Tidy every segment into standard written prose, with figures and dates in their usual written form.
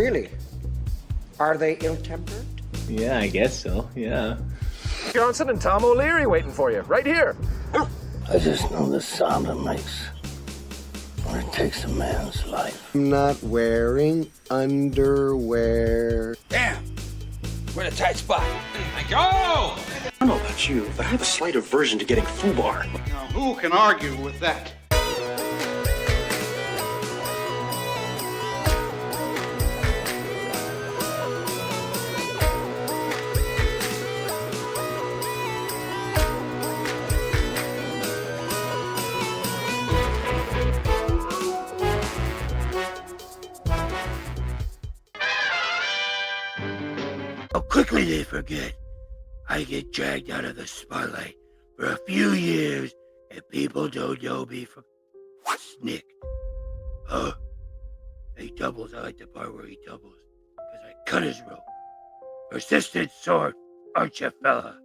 Really? Are they ill-tempered? Yeah, I guess so, yeah. Johnson and Tom O'Leary waiting for you, right here. I just know the sound it makes when it takes a man's life. I'm not wearing underwear. Damn! We're in a tight spot. Go! I don't know about you, but I have a slight aversion to getting foobar. Now, who can argue with that? How quickly they forget. I get dragged out of the spotlight for a few years and people don't know me from Snick. He doubles. I like the part where he doubles because I cut his rope. Persistent sword, aren't you, fella?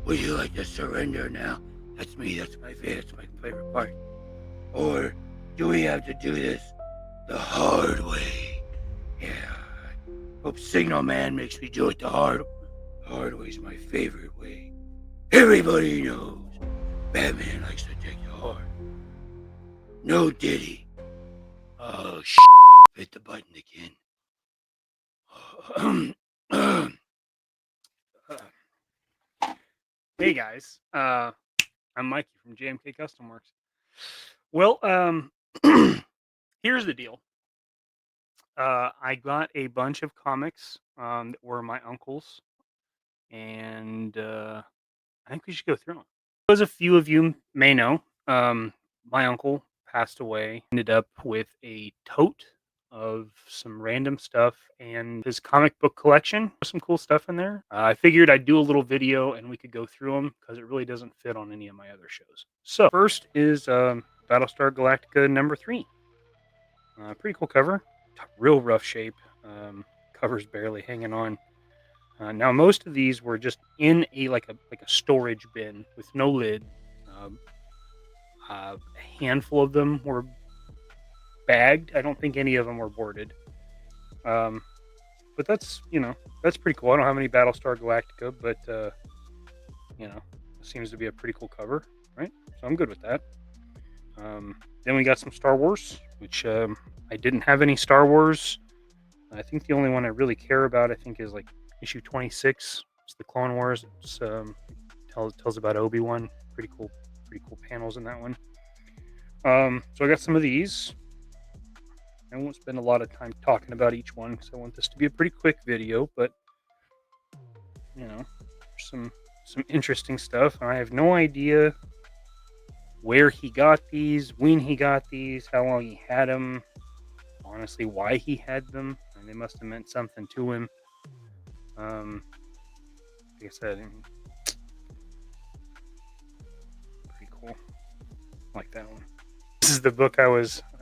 Would you like to surrender now? That's me. That's my favorite part. Or do we have to do this the hard way? Yeah. Hope Signal Man makes me do it the hard way. Hard way's my favorite way. Everybody knows Batman likes to take the hard. No Diddy. Oh, hit the button again. Hey guys, I'm Mikey from JMK Custom Works. Well, here's the deal. I got a bunch of comics that were my uncle's, and I think we should go through them. As a few of you may know, my uncle passed away. Ended up with a tote of some random stuff and his comic book collection. There's some cool stuff in there. I figured I'd do a little video and we could go through them because it really doesn't fit on any of my other shows. So first is Battlestar Galactica #3. Pretty cool cover. Real rough shape. Cover's barely hanging on. Now most of these were just in a like a storage bin with no lid. A handful of them were bagged. I don't think any of them were boarded. But that's that's pretty cool. I don't have any Battlestar Galactica, but it seems to be a pretty cool cover, right? So I'm good with that. Then we got some Star Wars, which I didn't have any Star Wars. I think the only one I really care about, I think, is like issue 26. It's the Clone Wars. It's tells about Obi-Wan. Pretty cool panels in that one. So I got some of these. I won't spend a lot of time talking about each one because I want this to be a pretty quick video, but some interesting stuff. I have no idea where he got these, when he got these, how long he had them, honestly why he had them, and they must have meant something to him. Like I said, pretty cool. I like that one. This is the book I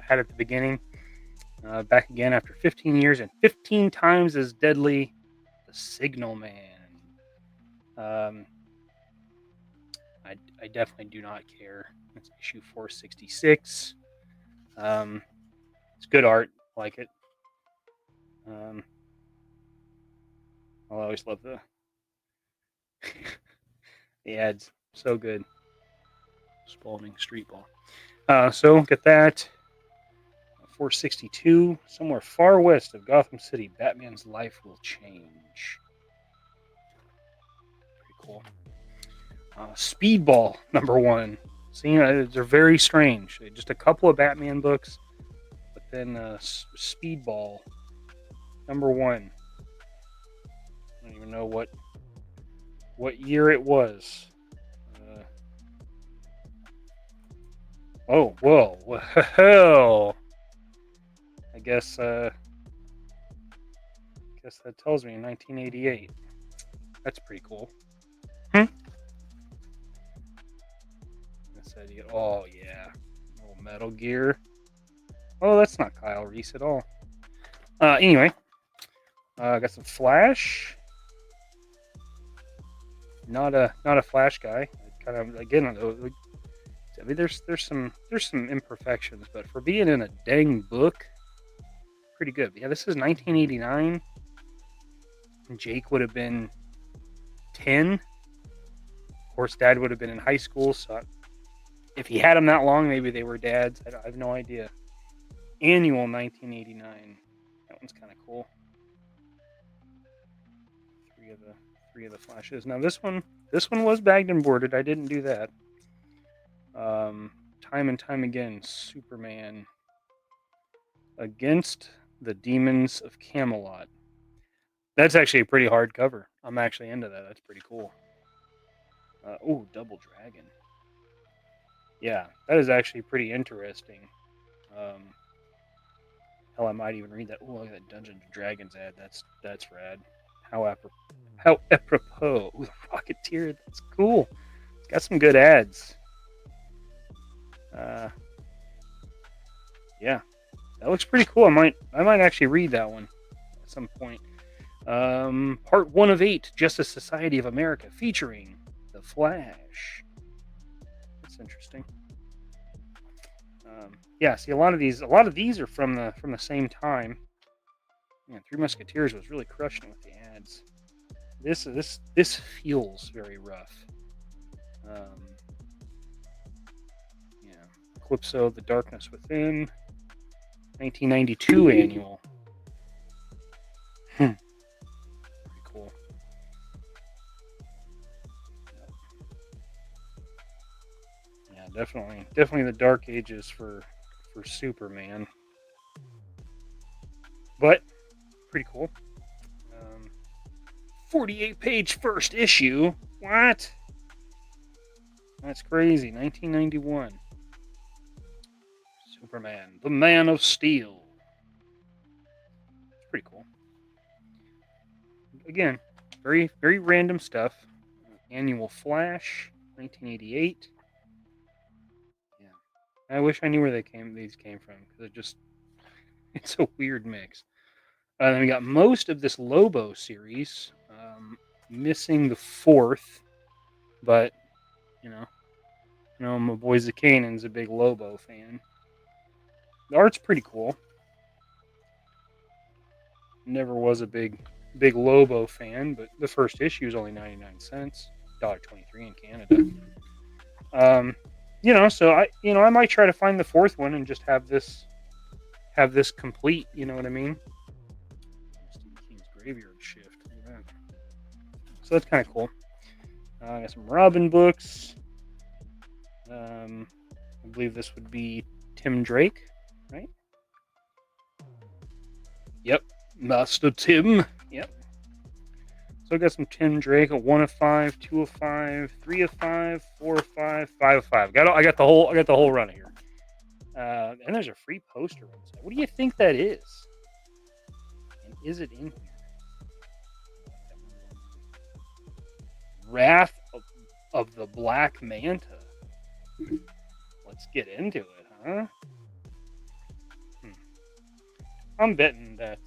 had at the beginning. Back again after 15 years and 15 times as deadly, the Signal Man. I definitely do not care. It's issue 466. It's good art. I like it. I'll always love the ads. So good. Spalding Street Ball. So get that. 462. Somewhere far west of Gotham City, Batman's life will change. Pretty cool. Speedball #1. See, they're very strange. Just a couple of Batman books, but then Speedball #1. I don't even know what year it was. Oh, whoa, well, I guess that tells me 1988. That's pretty cool. Oh yeah, little Metal Gear. Oh, that's not Kyle Reese at all. Anyway, I got some Flash. Not a Flash guy. Kind of again. I mean, there's some imperfections, but for being in a dang book, pretty good. But yeah, this is 1989. Jake would have been 10. Of course, Dad would have been in high school. So if he had them that long, maybe they were dads. I have no idea. Annual 1989. That one's kind of cool. Three of the flashes. Now this one was bagged and boarded. I didn't do that. Time and time again, Superman against the Demons of Camelot. That's actually a pretty hard cover. I'm actually into that. That's pretty cool. Double Dragon. Yeah, that is actually pretty interesting. Hell, I might even read that. Oh, look at that Dungeons and Dragons ad. That's rad. How apropos. Ooh, the Rocketeer. That's cool. It's got some good ads. Yeah, that looks pretty cool. I might actually read that one at some point. Part 1 of 8, Justice Society of America, featuring the Flash. That's interesting. Yeah, see, a lot of these are from the same time. Yeah, Three Musketeers was really crushing it with the ads. This feels very rough. Yeah, Calypso, The Darkness Within, 1992 annual. Pretty cool. Yeah, definitely the Dark Ages for Superman. But pretty cool. 48-page first issue. What? That's crazy. 1991. Superman, the Man of Steel. It's pretty cool. Again, very, very random stuff. Annual Flash, 1988. Yeah, I wish I knew where these came from, because it's a weird mix. Then we got most of this Lobo series, missing the 4th, but my boy Zakanan's a big Lobo fan. The art's pretty cool. Never was a big Lobo fan, but the first issue is only 99 cents, $1.23 in Canada. So I might try to find the 4th one and just have this complete. You know what I mean? Stephen King's Graveyard Shift. Look at that. So that's kind of cool. I got some Robin books. I believe this would be Tim Drake, right? Yep, Master Tim. Yep. So I got some Tim Drake, a 1 of 5, 2 of 5, 3 of 5, 4 of 5, 5 of 5. I got the whole run here. And there's a free poster on this. What do you think that is? And is it in here? Wrath of the Black Manta. Let's get into it, huh? I'm betting that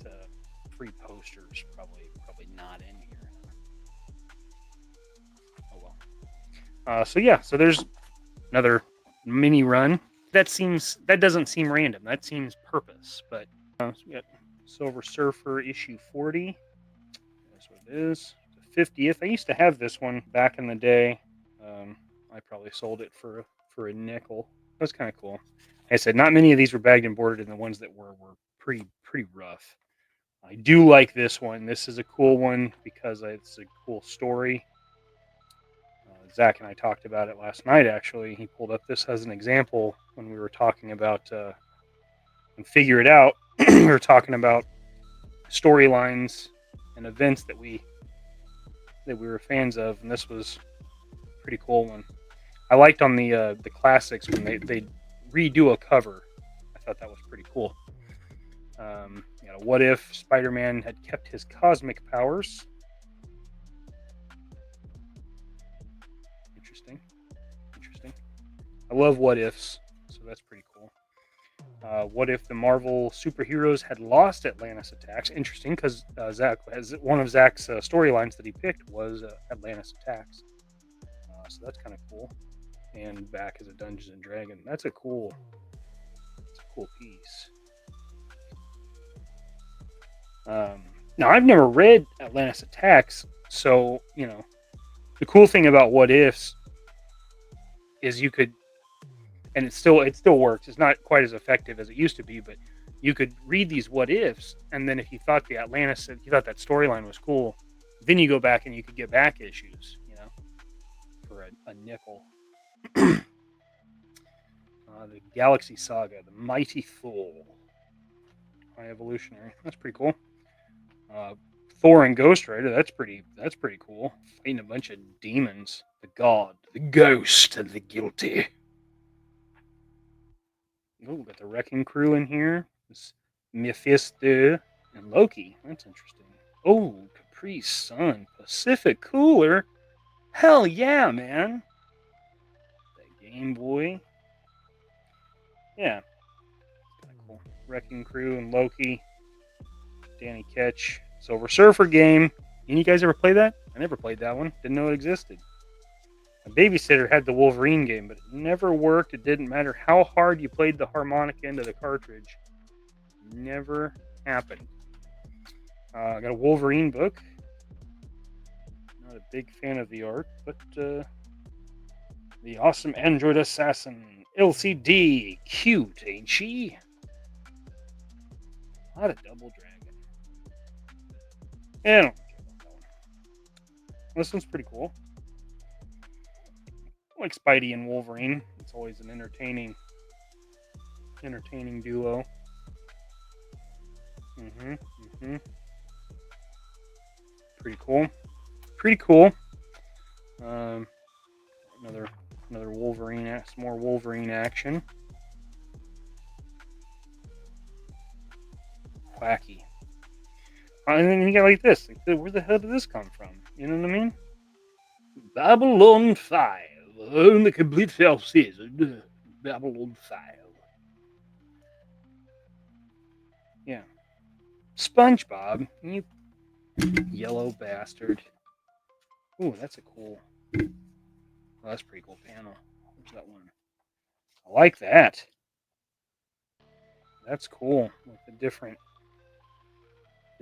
free poster's probably not in here. Oh well. So there's another mini run. That doesn't seem random. That seems purpose. But so we got Silver Surfer issue 40. That's what it is. The 50th. I used to have this one back in the day. I probably sold it for a nickel. That's kind of cool. Like I said, not many of these were bagged and boarded, and the ones that were pretty rough. I do like this one. This is a cool one because it's a cool story. Zach and I talked about it last night, actually. He pulled up this as an example when we were talking about and Figure It Out. We were talking about storylines and events that we were fans of, and this was a pretty cool one. I liked on the classics when they redo a cover. I thought that was pretty cool. What if Spider-Man had kept his cosmic powers? Interesting. I love what ifs, so that's pretty cool. What if the Marvel superheroes had lost Atlantis attacks? Interesting, because one of Zach's storylines that he picked was Atlantis attacks. So that's kind of cool. And back as a Dungeons and Dragon. That's a cool piece. Now, I've never read Atlantis Attacks, so, you know, the cool thing about What Ifs is you could, and it still works. It's not quite as effective as it used to be, but you could read these What Ifs, and then if you thought the Atlantis, if you thought that storyline was cool, then you go back and you could get back issues, you know, for a nickel. The Galaxy Saga, the Mighty Thor, High Evolutionary. That's pretty cool. Thor and Ghost Rider. That's pretty cool. Fighting a bunch of demons. The God, the Ghost, and the Guilty. Oh, got the Wrecking Crew in here. This Mephisto and Loki. That's interesting. Oh, Capri Sun, Pacific Cooler. Hell yeah, man. The Game Boy. Yeah. Cool. Wrecking Crew and Loki. Danny Ketch. Silver Surfer game. Any of you guys ever play that? I never played that one. Didn't know it existed. My babysitter had the Wolverine game, but it never worked. It didn't matter how hard you played the harmonic end of the cartridge. Never happened. I got a Wolverine book. Not a big fan of the art, but the Awesome Android Assassin LCD. Cute, ain't she? A lot of Double Dragon. Yeah, I don't care about that one. This one's pretty cool. I like Spidey and Wolverine. It's always an entertaining duo. Pretty cool. Another Wolverine. Some more Wolverine action. Wacky. And then you got like this. Like, where the hell did this come from? You know what I mean? Babylon 5. The complete self-season. Babylon 5. Yeah. SpongeBob. You yellow bastard. Ooh, that's a cool... Oh, that's a pretty cool panel. Where's that one? I like that. That's cool. With the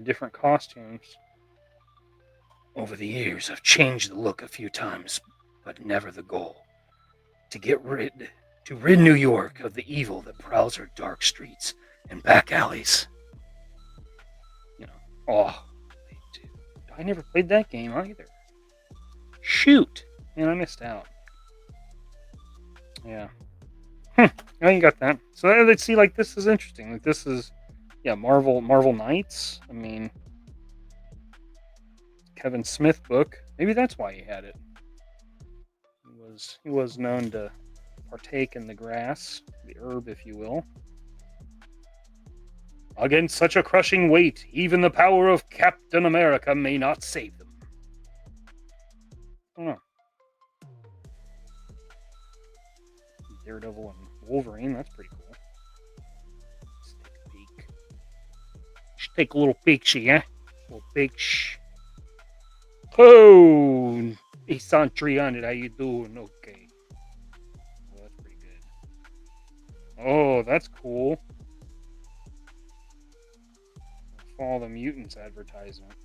different costumes. Over the years, I've changed the look a few times, but never the goal. To rid New York of the evil that prowls her dark streets and back alleys. You know, oh, dude, I never played that game either. Shoot, man, I missed out. Yeah. Now you got that. So let's see. Like, this is interesting. Like, this is, yeah, Marvel Knights. I mean, Kevin Smith book. Maybe that's why he had it. He was known to partake in the grass, the herb, if you will. Against such a crushing weight, even the power of Captain America may not save them. I don't know. Daredevil and Wolverine, that's pretty cool. Let's take a peek. Let's take a little peek-see, yeah? A little peek. Oh, Isan 300, how you doing? Okay. Well, that's pretty good. Oh, that's cool. Follow the Mutants advertisement.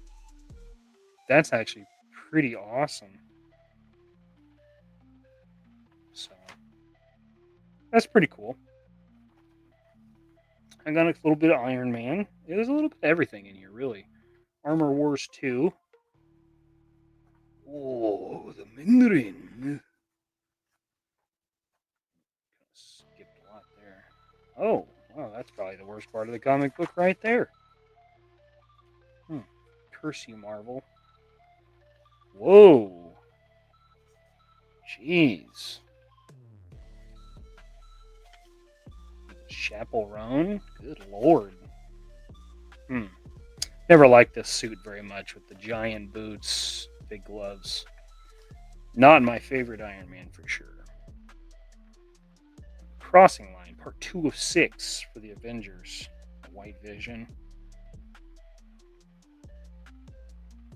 That's actually pretty awesome. So, that's pretty cool. I got a little bit of Iron Man. There's a little bit of everything in here, really. Armor Wars 2. Oh, the Mandarin. Skipped a lot there. Oh, wow, that's probably the worst part of the comic book right there. Curse you, Marvel. Whoa. Jeez. Chaperone? Good lord. Never liked this suit very much with the giant boots, big gloves. Not my favorite Iron Man for sure. Crossing Line, part 2 of 6 for the Avengers. White Vision.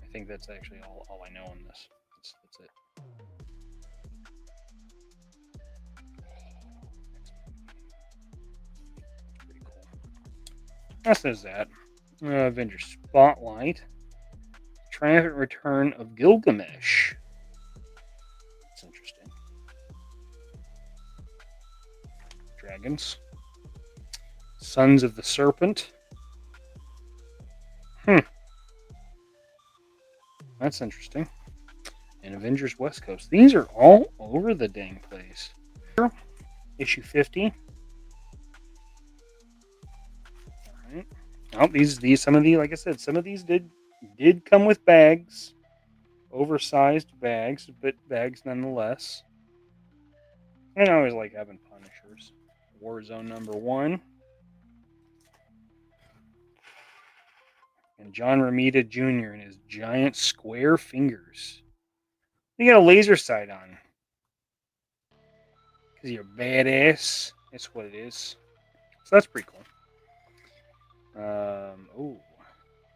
I think that's actually all I know on this. That's it. Pretty cool. That says that. Avengers Spotlight. Triumphant Return of Gilgamesh. That's interesting. Dragons. Sons of the Serpent. That's interesting. And Avengers West Coast. These are all over the dang place. Issue 50. Alright. Oh, these some of these, like I said, some of these did come with bags. Oversized bags, but bags nonetheless. And I always like having Punishers. Warzone #1. And John Romita Jr. and his giant square fingers. You got a laser sight on. Because you're badass. That's what it is. So that's pretty cool.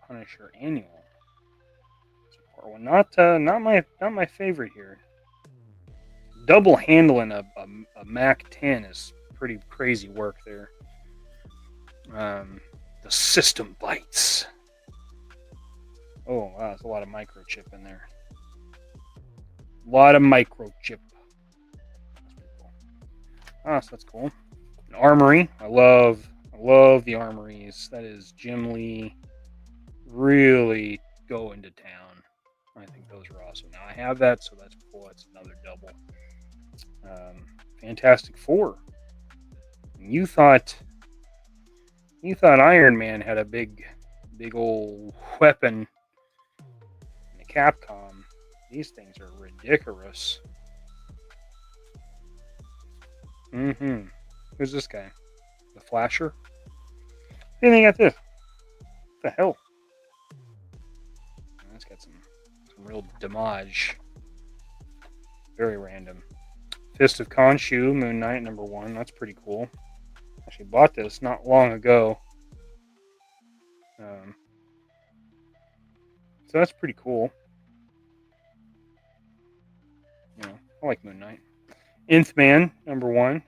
Punisher Annual. Not my favorite here. Double handling a Mac 10 is pretty crazy work there. The system bites. Oh wow, there's a lot of microchip in there. A lot of microchip. That's pretty cool. So that's cool. An armory. I love the armories. That is Jim Lee really going to town. I think those are awesome. Now I have that, so that's cool. That's another double. Fantastic Four. You thought Iron Man had a big old weapon in the Capcom. These things are ridiculous. Who's this guy? The Flasher? What do you think of this? What the hell? That's got some real damage. Very random. Fist of Khonshu, Moon Knight #1. That's pretty cool. Actually bought this not long ago. So that's pretty cool. You know, I like Moon Knight. Nth Man #1.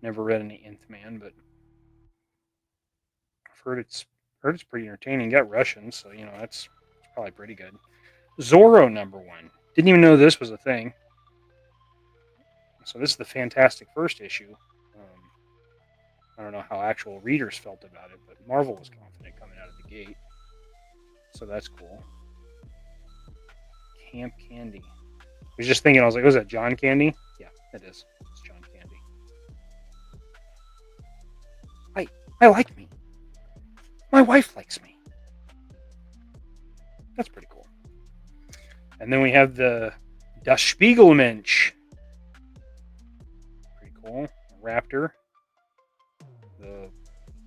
Never read any Nth Man, but I've heard it's pretty entertaining. Got Russians, so you know it's probably pretty good. Zorro #1. Didn't even know this was a thing. So this is the Fantastic First issue. I don't know how actual readers felt about it, but Marvel was confident coming out of the gate. So that's cool. Camp Candy. I was just thinking, I was like, was that John Candy? Yeah, it is. It's John Candy. I like me. My wife likes me. That's pretty cool. And then we have the Das Spiegelmensch. Pretty cool. Raptor.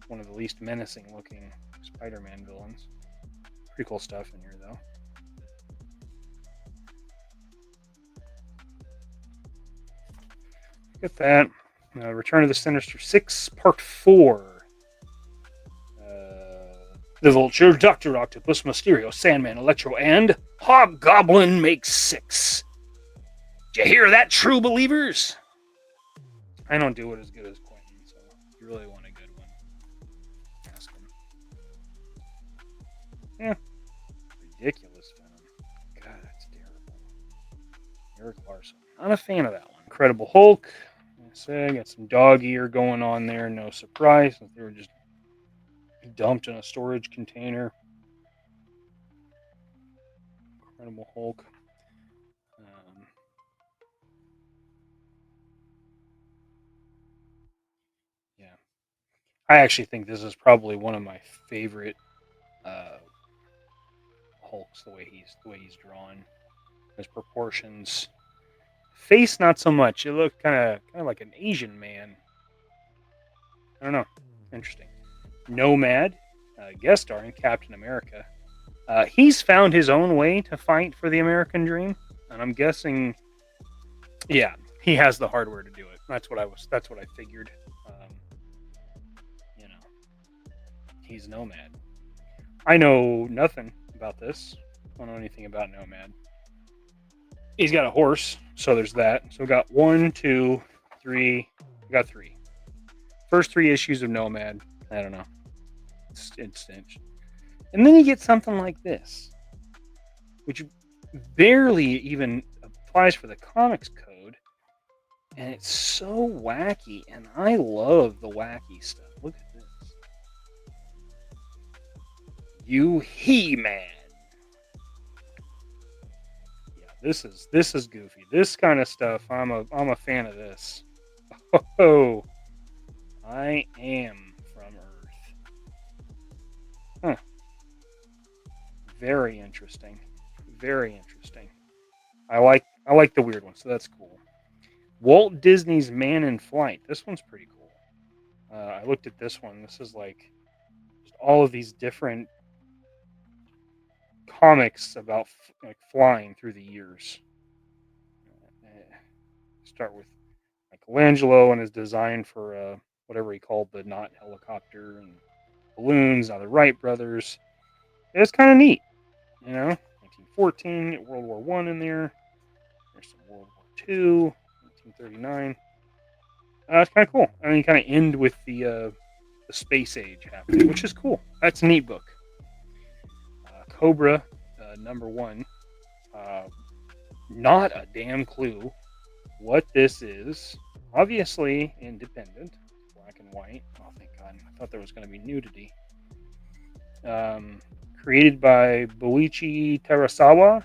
One of the least menacing looking Spider-Man villains. Pretty cool stuff in here though. Look at that. Return of the Sinister Six, Part 4. The Vulture, Dr. Octopus, Mysterio, Sandman, Electro, and Hobgoblin make 6. Did you hear that, true believers? I don't do it as good as Quentin, so if you really want a good one, ask him. Yeah. Ridiculous Venom. God, that's terrible. Eric Larson. Not a fan of that one. Incredible Hulk. I got some dog ear going on there. No surprise. They were just dumped in a storage container. Incredible Hulk. Yeah. I actually think this is probably one of my favorite Hulks, the way he's drawn. His proportions. Face not so much. It looked kind of like an Asian man. I don't know. Interesting. Nomad, guest starring Captain America. He's found his own way to fight for the American dream, and I'm guessing, yeah, he has the hardware to do it. That's what I figured. You know, he's Nomad. I know nothing about this. I don't know anything about Nomad. He's got a horse, so there's that. So we got 1, 2, 3. We I got 3. First 3 issues of Nomad. I don't know. It's and then you get something like this, which barely even applies for the comics code, and it's so wacky, and I love the wacky stuff. Look at this. You He-Man. Yeah, this is goofy. This kind of stuff, I'm a fan of this. Oh, I am from Earth. Huh. Very interesting. Very interesting. I like the weird one, so that's cool. Walt Disney's Man in Flight. This one's pretty cool. I looked at this one. This is like just all of these different comics about like flying through the years. Start with Michelangelo and his design for whatever he called the not helicopter and balloons. Now the Wright brothers. It's kind of neat, 1914, World War One in there. There's some World War Two, 1939. It's kind of cool. I mean, you kind of end with the space age happening, which is cool. That's a neat book. Cobra, #1. Not a damn clue what this is. Obviously independent, black and white. Oh, thank God! I thought there was going to be nudity. Created by Boichi Terasawa,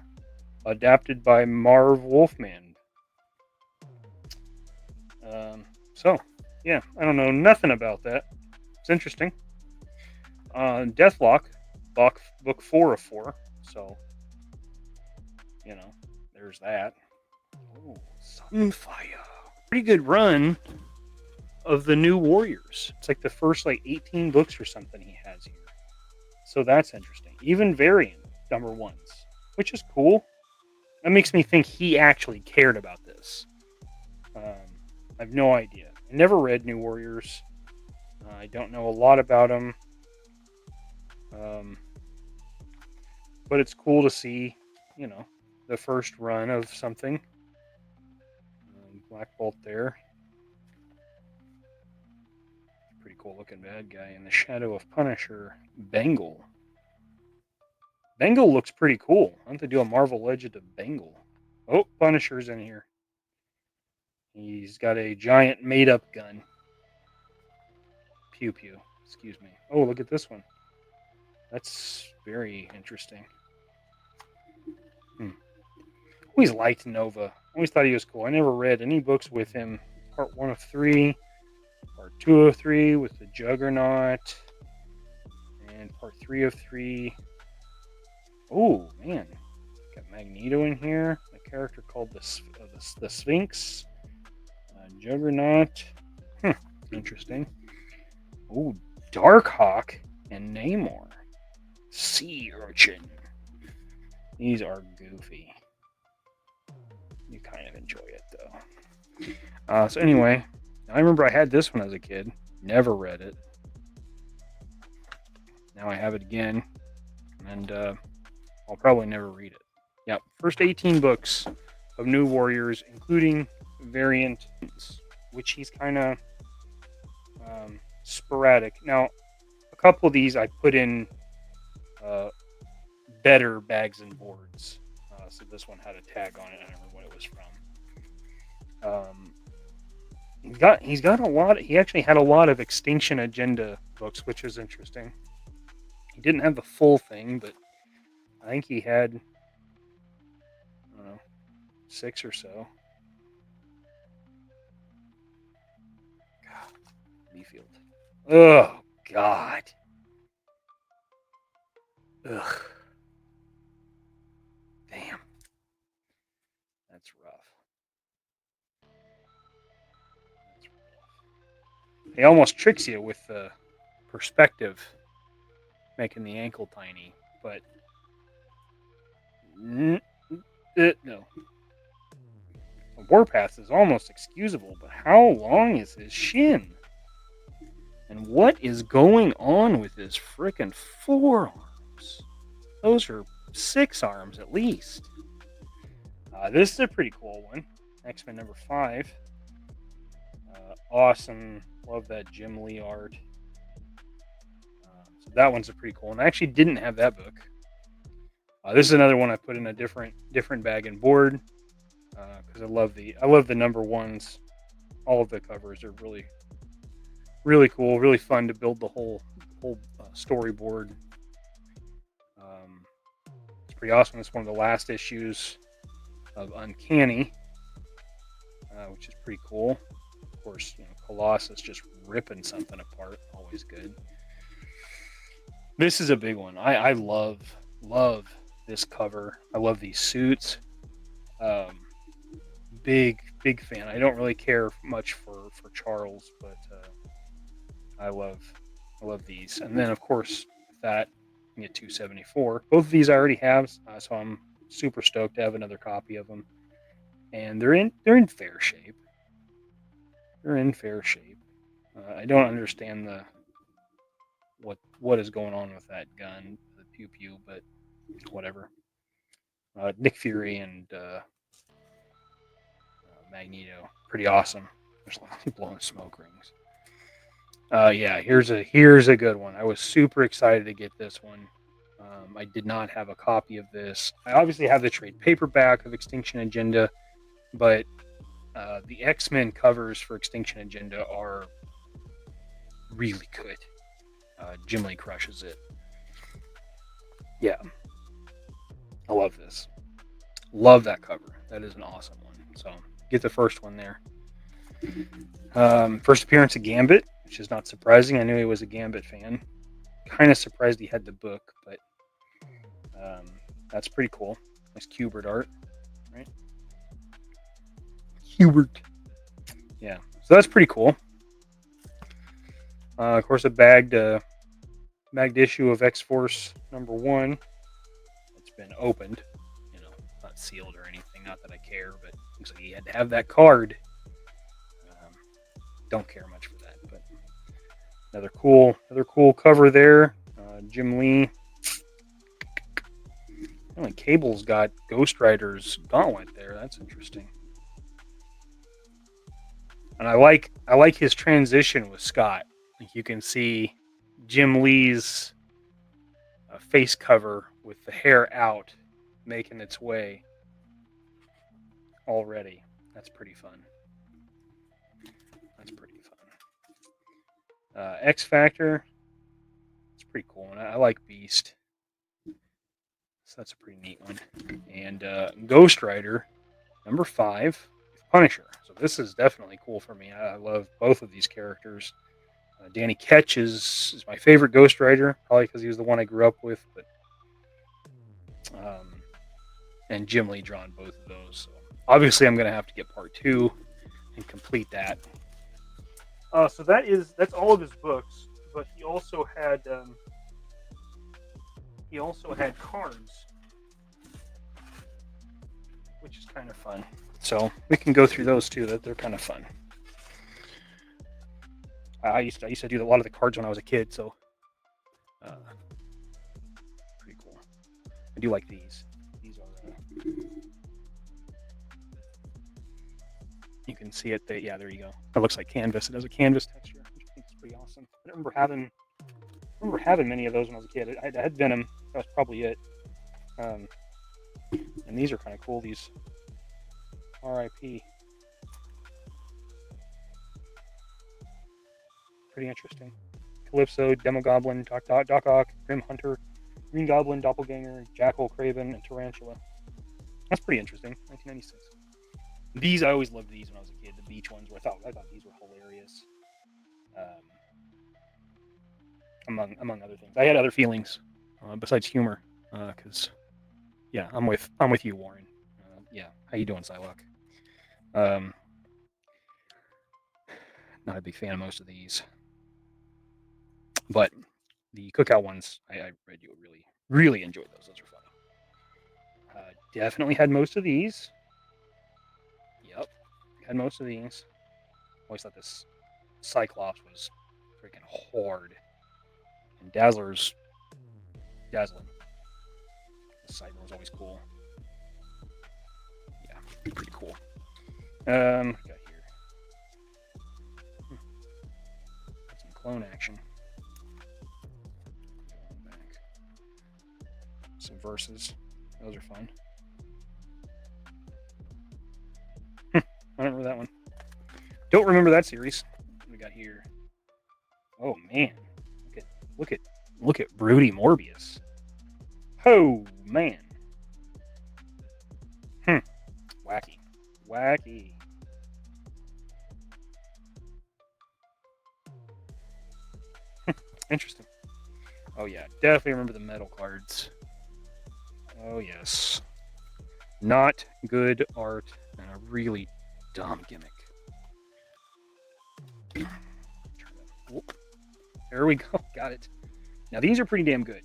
adapted by Marv Wolfman. So, yeah, I don't know nothing about that. It's interesting. Deathlok, book 4 of 4. So, there's that. Oh, Sunfire. Pretty good run of the New Warriors. It's like the first 18 books or something he has here. So that's interesting. Even variant #1s, which is cool. That makes me think he actually cared about this. I have no idea. I never read New Warriors. I don't know a lot about them. But it's cool to see, the first run of something. Black Bolt there. Pretty cool looking bad guy. In the shadow of Punisher, Bengal. Bengal looks pretty cool. I want to do a Marvel Legend of Bengal. Oh, Punisher's in here. He's got a giant made-up gun. Pew pew. Excuse me. Oh, look at this one. That's very interesting. Always liked Nova. Always thought he was cool. I never read any books with him. Part 1 of 3. Part 2 of 3 with the Juggernaut. And part 3 of 3. Oh, man. Got Magneto in here. A character called the Sphinx. Juggernaut. Interesting. Oh, Darkhawk and Namor. Sea Urchin. These are goofy. You kind of enjoy it, though. So anyway, I remember I had this one as a kid. Never read it. Now I have it again. And I'll probably never read it. Yep. First 18 books of New Warriors, including variant, which he's kind of sporadic. Now, a couple of these I put in better bags and boards. So this one had a tag on it. I don't remember what it was from. He's got a lot. He actually had a lot of Extinction Agenda books, which was interesting. He didn't have the full thing, but I think he had, 6 or so. God, Beefield. Oh God. Ugh. Damn. That's rough. He almost tricks you with the perspective, making the ankle tiny, but no. Warpath is almost excusable, but how long is his shin? And what is going on with his frickin' forearms? Those are 6 arms at least. This is a pretty cool one. X-Men #5. awesome. Love that Jim Lee art. So that one's a pretty cool one. I actually didn't have that book. This is another one I put in a different bag and board because I love the number ones. All of the covers are really cool, really fun to build the whole storyboard. It's pretty awesome. It's one of the last issues of Uncanny, which is pretty cool. Of course, Colossus just ripping something apart, always good. This is a big one. I love this cover. I love these suits. Big fan. I don't really care much for Charles, but I love these. And then of course that you get 274. Both of these I already have, so I'm super stoked to have another copy of them. And they're in fair shape. They're in fair shape. I don't understand what is going on with that gun, the pew pew, but whatever. Nick Fury and Magneto, pretty awesome. There's blowing smoke rings. Yeah, here's a good one. I was super excited to get this one. I did not have a copy of this. I obviously have the trade paperback of Extinction Agenda, but the X-Men covers for Extinction Agenda are really good. Jim Lee crushes it. Yeah, I love this. Love that cover. That is an awesome one. So get the first one there. First appearance of Gambit, which is not surprising. I knew he was a Gambit fan. Kind of surprised he had the book, but that's pretty cool. Nice Kubert art, right? Kubert. Yeah, so that's pretty cool. Of course, a bagged issue of X-Force #1. It's been opened, not sealed or anything. Not that I care, but looks like he had to have that card. Don't care much for that, but another cool cover there. Jim Lee. Cable's got Ghost Rider's gauntlet there. That's interesting. And I like his transition with Scott. Like you can see Jim Lee's face cover with the hair out, making its way already. That's pretty fun. X-Factor. It's pretty cool. And I like Beast. So that's a pretty neat one. And Ghost Rider, #5, Punisher. So this is definitely cool for me. I love both of these characters. Danny Ketch is my favorite Ghost Rider, probably because he was the one I grew up with. But and Jim Lee drawn both of those. So obviously, I'm going to have to get part 2 and complete that. So that's all of his books. But he also had cards, which is kind of fun. So we can go through those too. They're kind of fun. I used to do a lot of the cards when I was a kid, so pretty cool. I do like these. These are you can see it. Yeah, there you go. It looks like canvas. It has a canvas texture, which I think is pretty awesome. I remember having many of those when I was a kid. I had Venom. That was probably it. And these are kind of cool. These R.I.P. Pretty interesting. Calypso, Demogoblin, Doc Ock, Grim Hunter, Green Goblin, Doppelganger, Jackal, Craven, and Tarantula. That's pretty interesting. 1996. These, I always loved these when I was a kid. The beach ones, where I thought these were hilarious. Among other things, I had other feelings besides humor. Because, yeah, I'm with you, Warren. Yeah, how you doing, Psylocke? Not a big fan of most of these, but the Cookout ones, I read you really enjoyed those. Those are funny. Definitely had most of these. Yep, had most of these. Always thought this Cyclops was freaking hard, and Dazzler's dazzling. The Cyber was always cool. Yeah, pretty cool. What got here? clone action. Back. Some verses. Those are fun. I don't remember that one. Don't remember that series. What we got here? Oh man. Look at Broody Morbius. Oh man. Wacky. Interesting. Oh yeah, definitely remember the metal cards. Oh yes. Not good art and a really dumb gimmick. There we go. Got it. Now these are pretty damn good.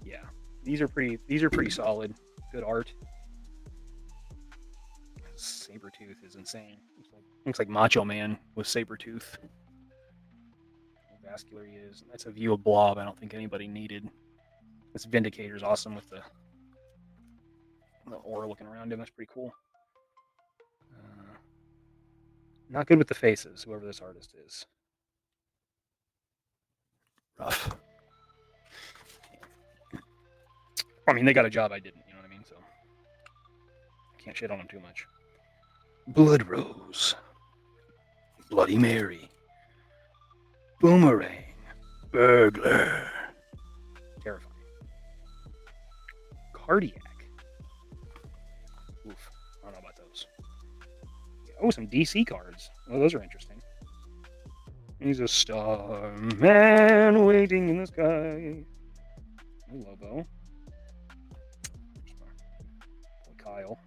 Yeah, these are pretty solid. Good art. Sabretooth is insane. Looks like Macho Man with Sabretooth. How vascular he is. That's a view of Blob I don't think anybody needed. This Vindicator's awesome with the aura looking around him. That's pretty cool. Not good with the faces, whoever this artist is. Rough. I mean, they got a job I didn't, you know what I mean? So, can't shit on them too much. Blood Rose. Bloody Mary. Boomerang. Burglar. Terrifying. Cardiac. Oof. I don't know about those. Oh, some DC cards. Oh, those are interesting. He's a star man waiting in the sky. Oh, Lobo. Kyle.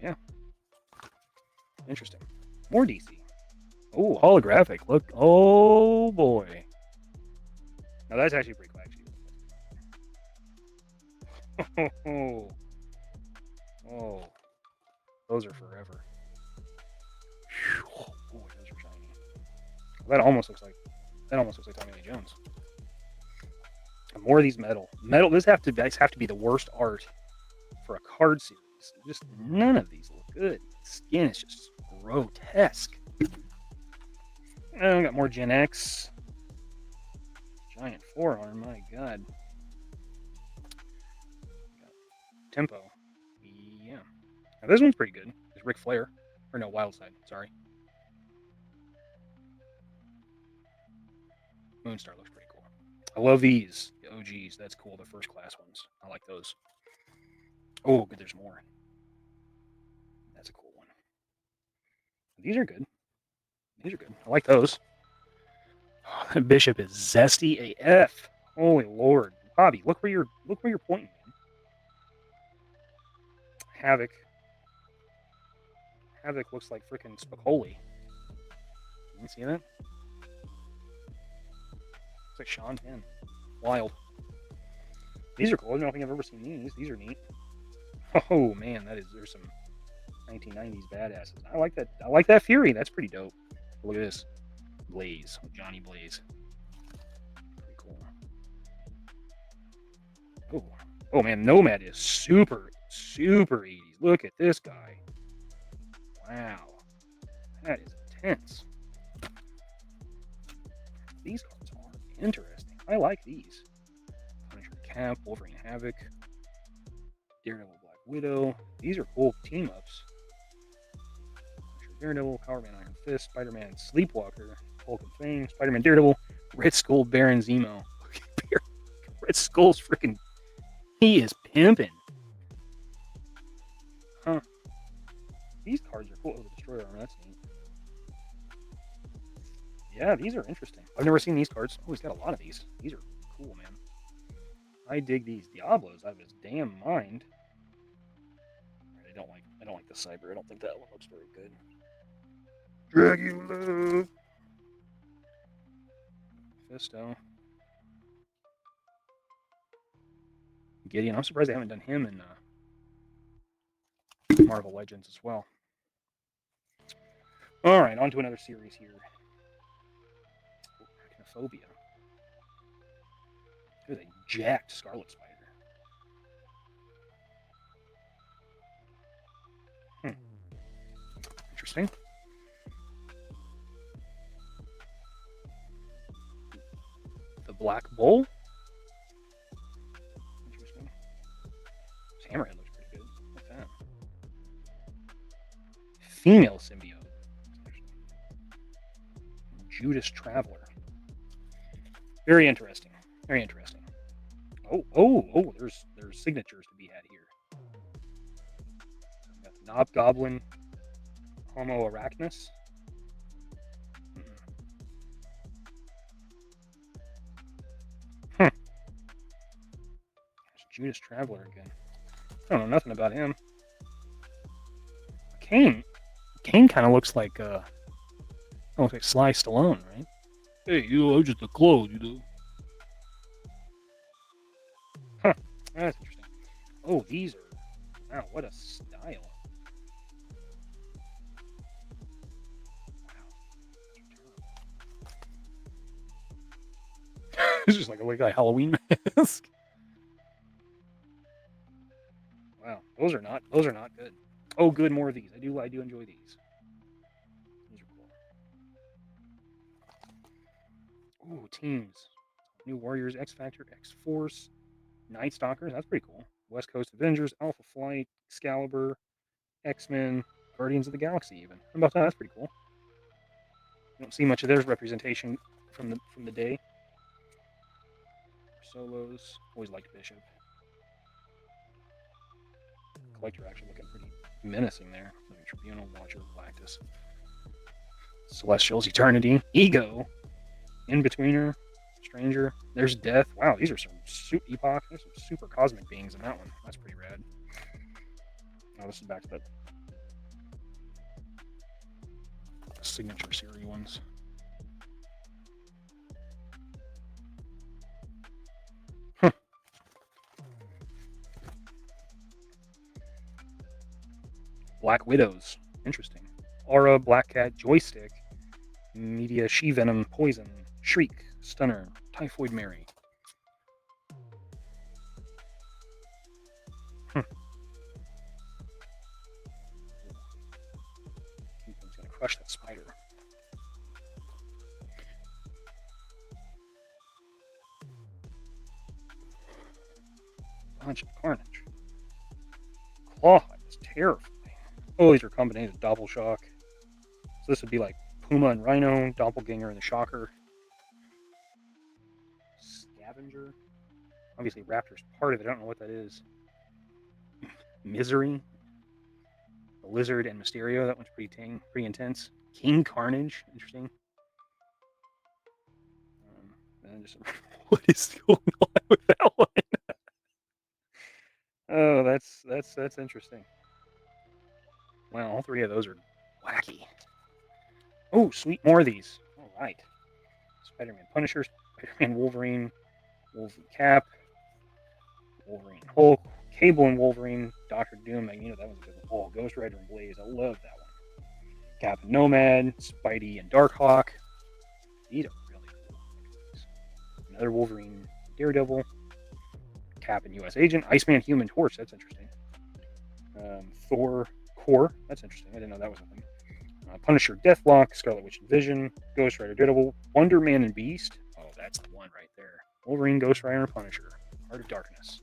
Yeah. Interesting. More DC. Oh, holographic. Look. Oh, boy. Now, that's actually pretty cool, actually. Oh. Those are forever. Oh, boy, those are shiny. That almost looks like Tommy Lee Jones. And more of these metal. This have to be the worst art for a card series. Just none of these look good. The skin is just grotesque. Oh, we got more Gen X. Giant forearm, my god. Tempo. Yeah. Now this one's pretty good. It's Ric Flair. Or no, Wildside, sorry. Moonstar looks pretty cool. I love these. The OGs. That's cool. The first class ones. I like those. Oh, good. There's more. That's a cool one. These are good. I like those. Oh, that Bishop is zesty AF. Holy Lord. Bobby, look where you're pointing, man. Havoc looks like freaking Spicoli. You see that? Looks like Sean Penn. Wild. These are cool. I don't think I've ever seen these. These are neat. Oh man, there's some 1990s badasses. I like that. I like that Fury. That's pretty dope. Look at this. Blaze. Johnny Blaze. Pretty cool. Oh man, Nomad is super 80s. Look at this guy. Wow. That is intense. These cards are interesting. I like these. Punisher Cap, Wolverine Havoc, Daredevil Black Widow. These are cool team-ups. Daredevil, Power Man Iron Fist, Spider-Man Sleepwalker, Hulk and Fame, Spider-Man Daredevil, Red Skull Baron Zemo. Red Skull's freaking... He is pimping. Huh. These cards are cool. Oh, the Destroyer Armor, that's neat. Yeah, these are interesting. I've never seen these cards. Oh, he's got a lot of these. These are cool, man. I dig these. Diablos out of his damn mind. I don't like the Cyber. I don't think that one looks very good. Dragula. Fisto. Gideon. I'm surprised they haven't done him in Marvel Legends as well. All right, on to another series here. Arachnophobia. Look at a jacked Scarlet Spider. Interesting. Black Bull. Interesting. This Hammerhead looks pretty good. Like that. Female symbiote. Judas Traveler. Very interesting. Very interesting. Oh! There's signatures to be had here. We got the Knob Goblin, Homo Arachnus. There's Judas Traveler again. I don't know nothing about him. Kane kind of looks like Sly Stallone, right? Hey, I'm just a clone, Huh. That's interesting. Oh, these are... Wow, what a style. Wow. It's just like a Halloween mask. Wow, those are not good. Oh, good, more of these. I do enjoy these. These are cool. Ooh, teams. New Warriors, X-Factor, X-Force, Night Stalkers. That's pretty cool. West Coast Avengers, Alpha Flight, Excalibur, X-Men, Guardians of the Galaxy. Even how about that? That's pretty cool. I don't see much of their representation from the day. Solos. Always liked Bishop. Collector actually looking pretty menacing there. Tribunal, Watcher, Galactus, Celestials, Eternity, Ego, In-Betweener, Stranger. There's Death. Wow, these are some Epoch. There's some super cosmic beings in that one. That's pretty rad. Now this is back to the signature series ones. Black Widows. Interesting. Aura, Black Cat, Joystick, Media, She-Venom, Poison, Shriek, Stunner, Typhoid Mary. He's gonna crush that spider. Bunch of carnage. Clawhide is terrifying. Oh, these are combinations of Doppel Shock. So this would be like Puma and Rhino, Doppelganger and the Shocker. Scavenger. Obviously Raptor's part of it. I don't know what that is. Misery. The Lizard and Mysterio. That one's pretty intense. King Carnage. Interesting. And just what is going on with that one? Oh, that's interesting. Wow, all three of those are wacky. Oh, sweet, more of these. All right. Spider-Man Punisher, Spider-Man Wolverine, Wolverine Cap, Wolverine Hulk, Cable and Wolverine, Doctor Doom, Magneto, that one's a good one. Oh, Ghost Rider and Blaze, I love that one. Cap and Nomad, Spidey and Darkhawk. These are really cool. Another Wolverine, Daredevil, Cap and US Agent, Iceman Human Torch, that's interesting. Thor Core, that's interesting. I didn't know that was a thing. Punisher, Deathlok, Scarlet Witch and Vision, Ghost Rider, Daredevil, Wonder Man and Beast. Oh, that's the one right there. Wolverine, Ghost Rider, and Punisher. Heart of Darkness.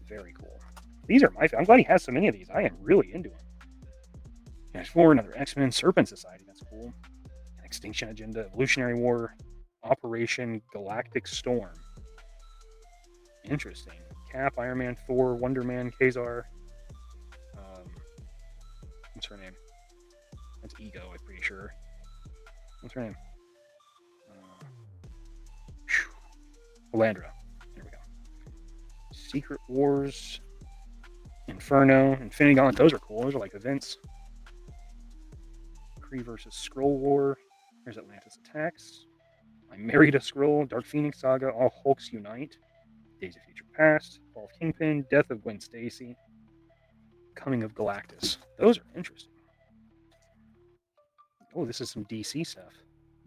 Very cool. These are my. I'm glad he has so many of these. I am really into them. There's 4, another X-Men, Serpent Society. That's cool. An Extinction Agenda, Evolutionary War, Operation Galactic Storm. Interesting. Cap, Iron Man, Thor, Wonder Man, Kazar. What's her name? That's Ego, I'm pretty sure. What's her name? Elandra. There we go. Secret Wars. Inferno. Infinity Gauntlet. Those are cool. Those are like events. Kree versus Skrull War. There's Atlantis Attacks. I Married a Skrull. Dark Phoenix Saga. All Hulks Unite. Days of Future Past. Fall of Kingpin. Death of Gwen Stacy. Coming of Galactus. Those are interesting. Oh, this is some DC stuff.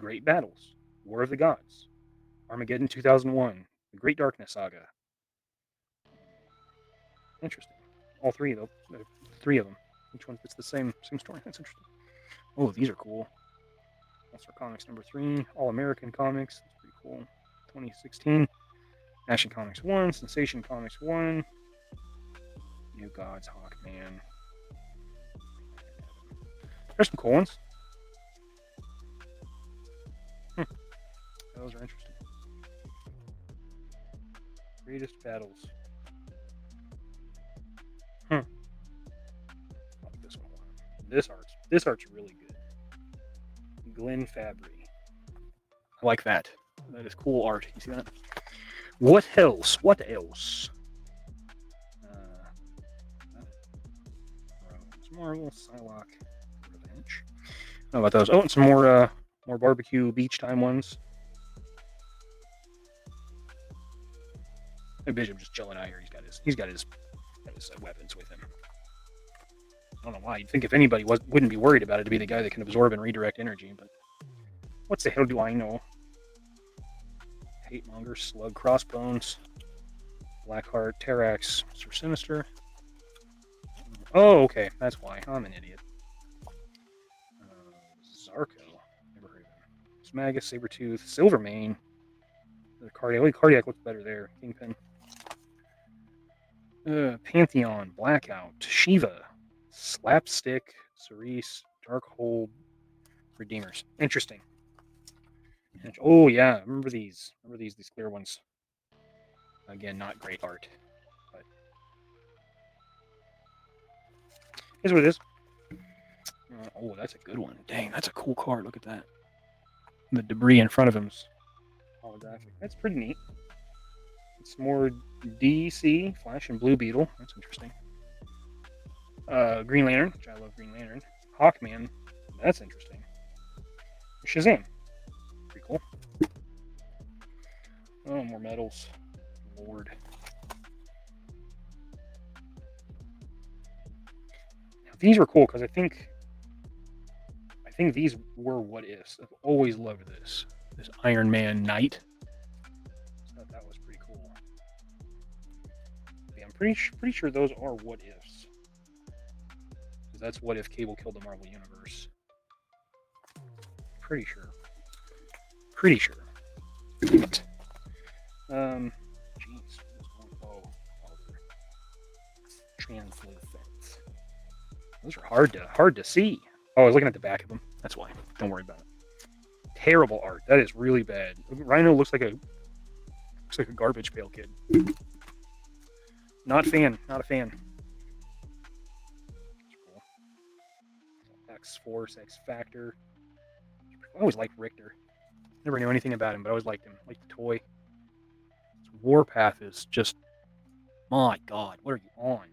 Great Battles. War of the Gods. Armageddon 2001. The Great Darkness Saga. Interesting. All three of them. Three of them. Each one fits the same story. That's interesting. Oh, these are cool. All-Star Comics number 3. All-American Comics. That's pretty cool. 2016. Action Comics 1, Sensation Comics 1, New Gods, Hawkman. There's some cool ones. Those are interesting. Greatest battles. I like this one. This art's really good. Glenn Fabry. I like that. That is cool art. You see that? What else? What else? Some more little Psylocke Revenge. How about those? Oh, and some more barbecue beach time ones. And Bishop just chilling out here. He's got his weapons with him. I don't know why. You'd think if anybody wouldn't be worried about it, to be the guy that can absorb and redirect energy. But what the hell do I know? Hatemonger, Slug, Crossbones, Blackheart, Terrax, Sir Sinister. Oh, okay. That's why. I'm an idiot. Zarko. Never heard of him. Smagus, Sabretooth, Silvermane. The Cardiac looks better there. Kingpin. Pantheon, Blackout, Shiva, Slapstick, Cerise, Darkhold, Redeemers. Interesting. Oh yeah, remember these clear ones. Again, not great art, but here's what it is. Oh, that's a good one. Dang, that's a cool card. Look at that. The debris in front of him's holographic. That's pretty neat. It's more DC, Flash, and Blue Beetle. That's interesting. Green Lantern, which I love Green Lantern. Hawkman. That's interesting. Shazam. Pretty cool. Oh, more medals. Lord. Now, these were cool because I think these were what ifs. I've always loved this. This Iron Man Knight. I thought that was pretty cool. Yeah, I'm pretty sure those are what ifs. Because that's what if Cable killed the Marvel Universe. Pretty sure. Jeez. Oh, translucent. Those are hard to see. Oh, I was looking at the back of them. That's why. Don't worry about it. Terrible art. That is really bad. Rhino looks like a garbage pail kid. Not a fan. Cool. X-Force, X-Factor. I always liked Richter. Never knew anything about him, but I always liked him. Like the toy. His Warpath is just, my God, what are you on?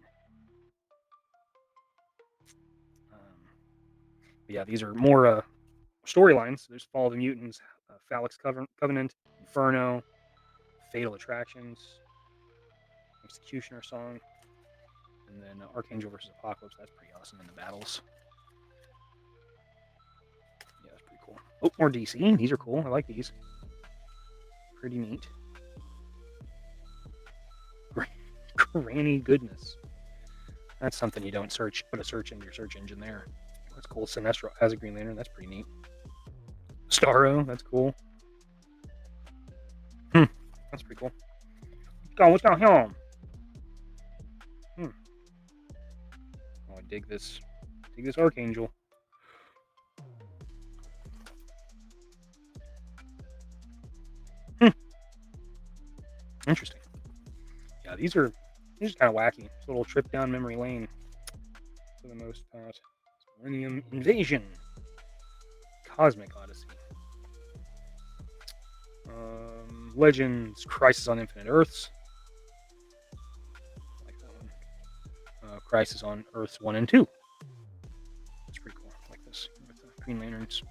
Yeah, these are more storylines. There's Fall of the Mutants, Phalanx Covenant, Inferno, Fatal Attractions, Executioner Song, and then Archangel versus Apocalypse. That's pretty awesome in the battles. Yeah, that's pretty cool. Oh, more DC. These are cool. I like these. Pretty neat. Granny goodness. That's something you don't put a search into your search engine there. That's cool. Sinestro as a Green Lantern. That's pretty neat. Starro. That's cool. That's pretty cool. What's going on? Oh, I dig this. Archangel. Interesting. Yeah, these are kind of wacky. It's a little trip down memory lane for the most part. Millennium Invasion. Cosmic Odyssey. Legends Crisis on Infinite Earths. I like that one. Crisis on Earths 1 and 2. That's pretty cool. I like this. With the Green Lanterns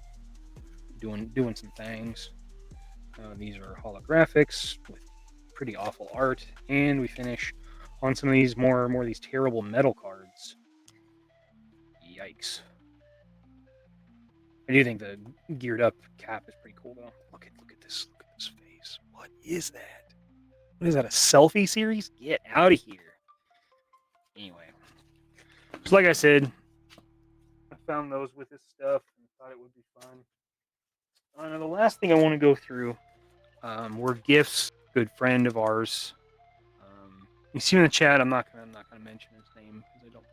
doing some things. These are holographics with pretty awful art. And we finish on some of these more of these terrible metal cards. Yikes. I do think the geared up cap is pretty cool though. Look at this face. What is that? What is that? A selfie series? Get out of here. Anyway. So like I said, I found those with this stuff and thought it would be fun. Now the last thing I want to go through were gifts. Good friend of ours. You see him in the chat. I'm not gonna mention his name because I don't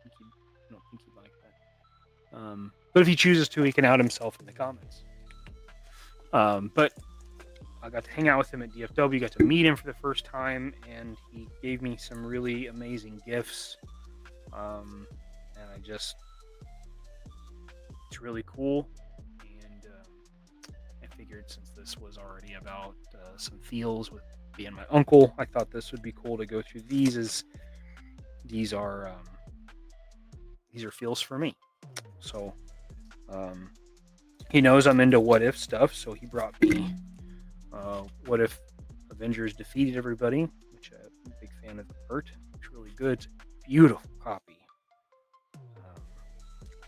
think he'd like that. But if he chooses to, he can out himself in the comments. But I got to hang out with him at DFW. Got to meet him for the first time, and he gave me some really amazing gifts. And it's really cool. And I figured since this was already about some feels with being my uncle, I thought this would be cool to go through these. As these are feels for me. So he knows I'm into what if stuff, so he brought me what if Avengers defeated everybody, which I'm a big fan of the art. It's really good. It's a beautiful copy.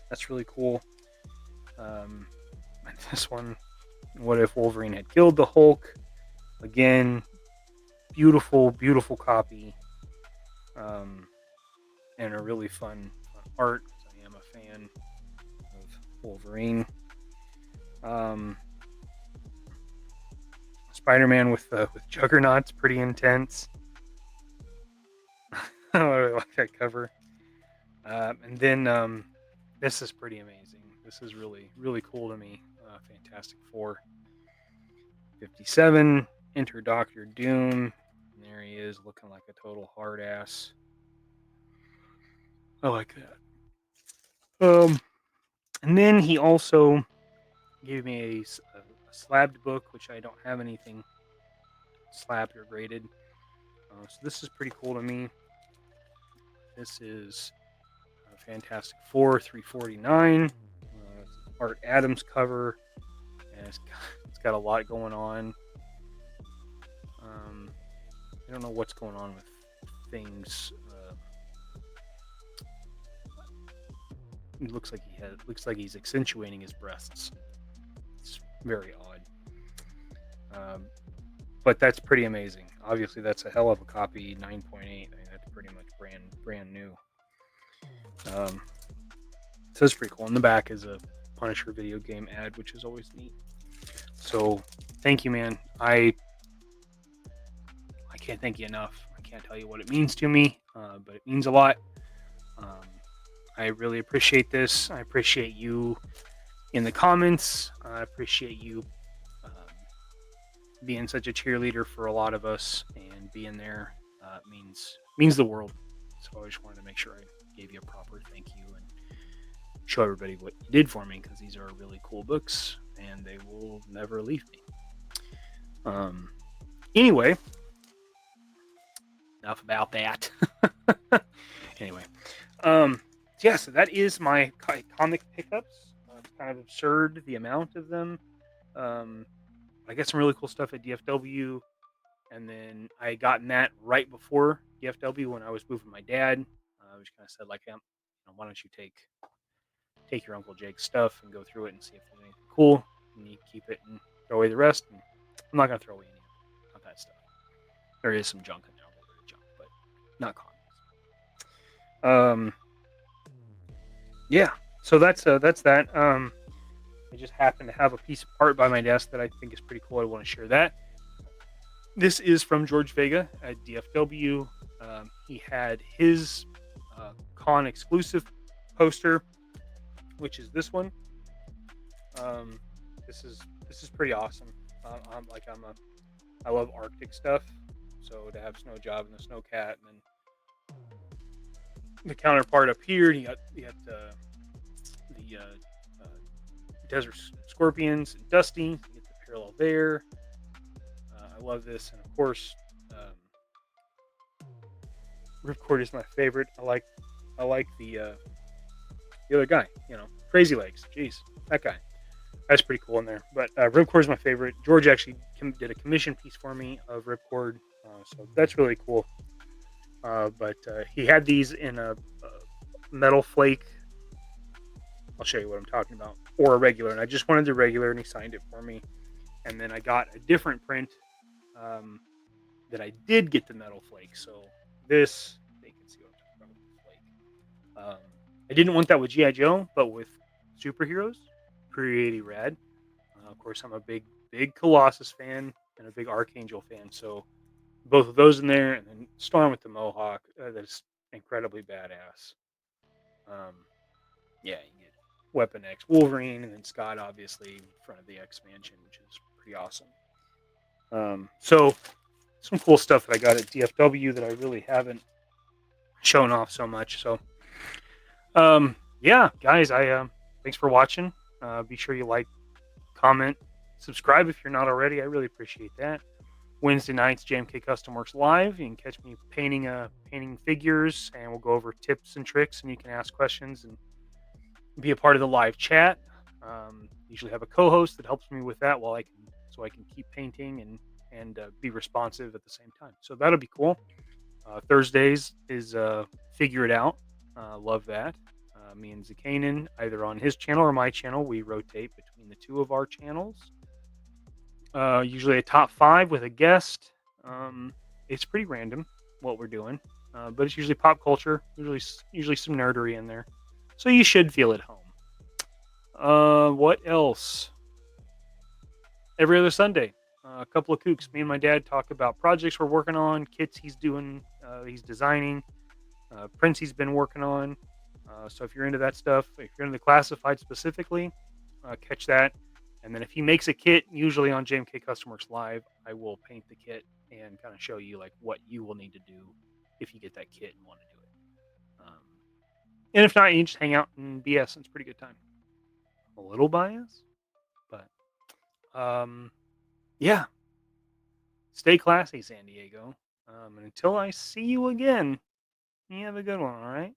That's really cool. And this one, what if Wolverine had killed the Hulk? Again, beautiful, beautiful copy. And a really fun art. I am a fan of Wolverine. Spider-Man with Juggernaut's pretty intense. I like that cover. And then this is pretty amazing. This is really, really cool to me. Fantastic Four. 57, Enter Doctor Doom. And there he is, looking like a total hard ass. I like that. And then he also gave me a slabbed book, which I don't have anything slabbed or graded. So this is pretty cool to me. This is Fantastic Four 349. Art Adams cover. And it's got a lot going on. I don't know what's going on with things. It looks like he's accentuating his breasts. It's very odd. But that's pretty amazing. Obviously, that's a hell of a copy. 9.8. I mean, that's pretty much brand new. So it's pretty cool. In the back is a Punisher video game ad, which is always neat. So thank you, man. I can't thank you enough. I can't tell you what it means to me, but it means a lot. I really appreciate this. I appreciate you in the comments. I appreciate you being such a cheerleader for a lot of us, and being there means the world. So I just wanted to make sure I gave you a proper thank you and show everybody what you did for me, because these are really cool books and they will never leave me. Anyway, enough about that. Anyway, yeah, so that is my comic pickups. It's kind of absurd, the amount of them. I got some really cool stuff at DFW, and then I had gotten that right before DFW when I was moving with my dad. I just kind of said, like, why don't you take your Uncle Jake's stuff and go through it and see if there's anything cool, and you keep it and throw away the rest. And I'm not going to throw away any of that stuff. There is some junk in there, a little bit of junk, but not comics. Yeah, so that's that. I just happen to have a piece of art by my desk that I think is pretty cool. I want to share that. This is from George Vega at DFW. He had his con exclusive poster, which is this one. This is pretty awesome. I love Arctic stuff, so to have Snow Job and the Snow Cat, and then the counterpart up here, you got the Desert Scorpions and Dusty. You get the parallel there. I love this, and of course, Ripcord is my favorite. I like the other guy, Crazy Legs. Jeez, that guy. That's pretty cool in there. But Ripcord is my favorite. George actually did a commission piece for me of Ripcord, so that's really cool. But he had these in a metal flake. I'll show you what I'm talking about. Or a regular, and I just wanted the regular, and he signed it for me. And then I got a different print that I did get the metal flake. So this, they can see what I'm talking about with the flake. I didn't want that with G.I. Joe, but with superheroes, pretty rad. Of course, I'm a big Colossus fan. and a big Archangel fan. So both of those in there, and then Storm with the Mohawk. That's incredibly badass. Yeah, you get Weapon X Wolverine, and then Scott obviously in front of the X Mansion, which is pretty awesome. So some cool stuff that I got at DFW that I really haven't shown off so much. So yeah, guys, I thanks for watching. Be sure you like, comment, subscribe if you're not already. I really appreciate that. Wednesday nights, JMK Custom Works live. You can catch me painting figures, and we'll go over tips and tricks, and you can ask questions and be a part of the live chat. Usually have a co-host that helps me with that so I can keep painting and be responsive at the same time. So that'll be cool. Thursdays is Figure It Out. Love that. Me and Zakanin, either on his channel or my channel, we rotate between the two of our channels. Usually a top 5 with a guest. It's pretty random what we're doing, but it's usually pop culture. Usually some nerdery in there, so you should feel at home. What else? Every other Sunday, a couple of kooks. Me and my dad talk about projects we're working on, kits he's doing, he's designing, prints he's been working on. So if you're into that stuff, if you're into the classified specifically, catch that. And then if he makes a kit, usually on JMK Custom Works Live, I will paint the kit and kind of show you like what you will need to do if you get that kit and want to do it. And if not, you just hang out and BS, and it's a pretty good time. A little biased, but yeah. Stay classy, San Diego. And until I see you again, you have a good one, all right?